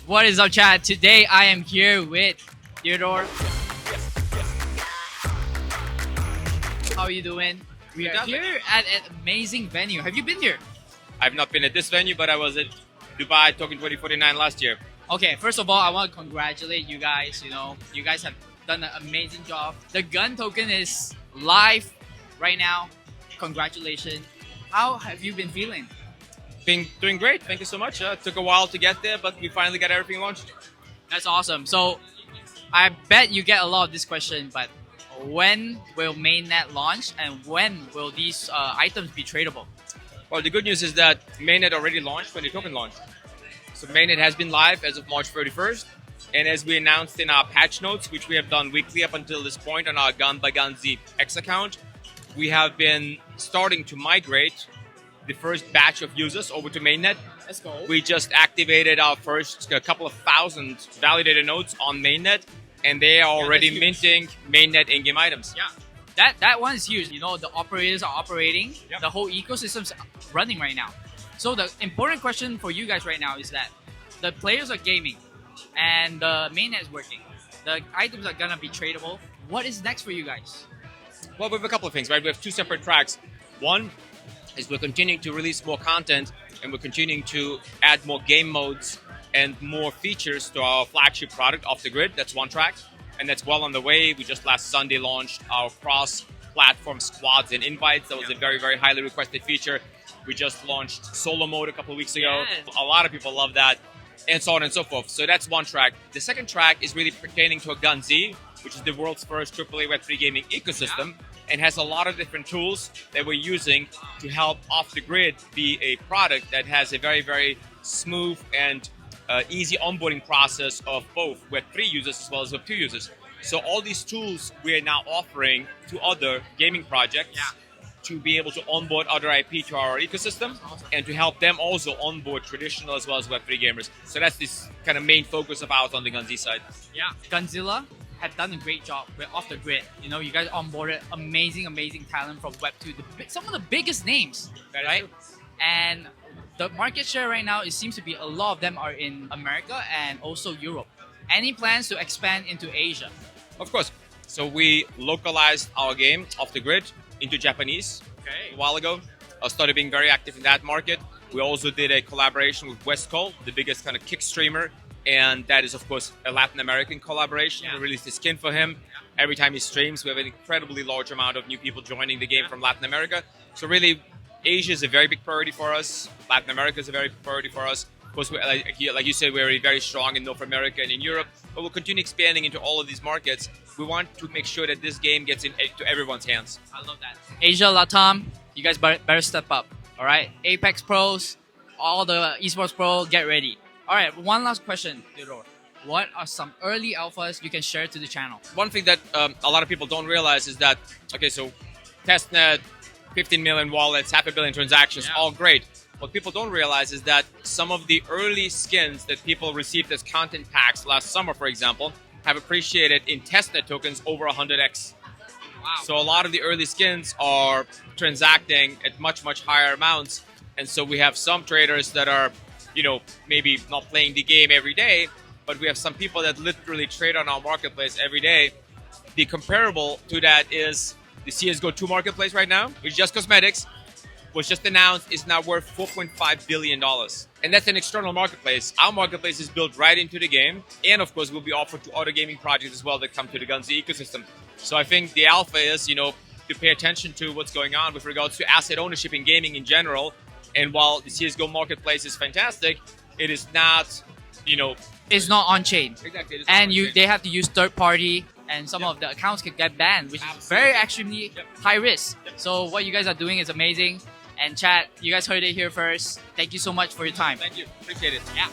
What is up, chat? Today I am here with Theodore. How are you doing? We are here at an amazing venue. Have you been here? I've not been at this venue, but I was at Dubai Token 2049 last year. Okay, first of all, I want to congratulate you guys. You guys have done an amazing job. The gun token is live right now. Congratulations. How have you been feeling? Been doing great. Thank you so much. It took a while to get there, but we finally got everything launched. That's awesome. So I bet you get a lot of this question, but when will Mainnet launch and when will these items be tradable? Well, the good news is that Mainnet already launched when the token launched. So Mainnet has been live as of March 31st. And as we announced in our patch notes, which we have done weekly up until this point on our Gun by Gunzilla X account, we have been starting to migrate the first batch of users over to Mainnet. Let's go. We just activated our first couple of thousand validator nodes on Mainnet, and they are already minting Mainnet in-game items. Yeah, that one is huge. The operators are operating. Yep. The whole ecosystem's running right now. So the important question for you guys right now is that the players are gaming and the Mainnet is working. The items are gonna be tradable. What is next for you guys? Well, we have a couple of things, right? We have two separate tracks. One is we're continuing to release more content and we're continuing to add more game modes and more features to our flagship product, Off the Grid. That's one track, and that's well on the way. We just last Sunday launched our cross-platform squads and invites. That was a very, very highly requested feature. We just launched solo mode a couple of weeks ago. Yes. A lot of people love that, and so on and so forth. So that's one track. The second track is really pertaining to a Gunzilla, which is the world's first AAA Web3 gaming ecosystem, and has a lot of different tools that we're using to help Off the Grid be a product that has a very, very smooth and easy onboarding process of both Web3 users as well as Web2 users. So all these tools we are now offering to other gaming projects to be able to onboard other IP to our ecosystem and to help them also onboard traditional as well as Web3 gamers. So that's this kind of main focus of ours on the Gunzilla side. Yeah, Gunzilla had done a great job with Off the Grid. You guys onboarded amazing talent from Web2, some of the biggest names, right? And the market share right now, it seems to be a lot of them are in America and also Europe. Any plans to expand into Asia? Of course. So we localized our game Off the Grid into Japanese a while ago. I started being very active in that market. We also did a collaboration with Westcol, the biggest kind of kick streamer. And that is, of course, a Latin American collaboration. We released a skin for him. Every time he streams, we have an incredibly large amount of new people joining the game from Latin America. So really, Asia is a very big priority for us. Latin America is a very big priority for us. Of course, like you said, we're very strong in North America and in Europe. But we'll continue expanding into all of these markets. We want to make sure that this game gets into everyone's hands. I love that. Asia, LATAM, you guys better step up. All right? Apex Pros, all the esports pro, get ready. All right, one last question, Theodore. What are some early alphas you can share to the channel? One thing that a lot of people don't realize is that, so testnet, 15 million wallets, 500 million transactions, all great. What people don't realize is that some of the early skins that people received as content packs last summer, for example, have appreciated in testnet tokens over 100x. Wow. So a lot of the early skins are transacting at much, much higher amounts. And so we have some traders that are maybe not playing the game every day, but we have some people that literally trade on our marketplace every day. The comparable to that is the CSGO 2 marketplace right now, which is just cosmetics, was just announced is now worth $4.5 billion. And that's an external marketplace. Our marketplace is built right into the game. And of course, will be offered to other gaming projects as well that come to the Gunzilla ecosystem. So I think the alpha is, to pay attention to what's going on with regards to asset ownership in gaming in general. And while the CSGO marketplace is fantastic, it is not, It's not on-chain. Exactly. And they have to use third-party, and some of the accounts can get banned, which is very extremely high risk. So what you guys are doing is amazing. And chat, you guys heard it here first. Thank you so much for your time. Thank you. Appreciate it. Yeah.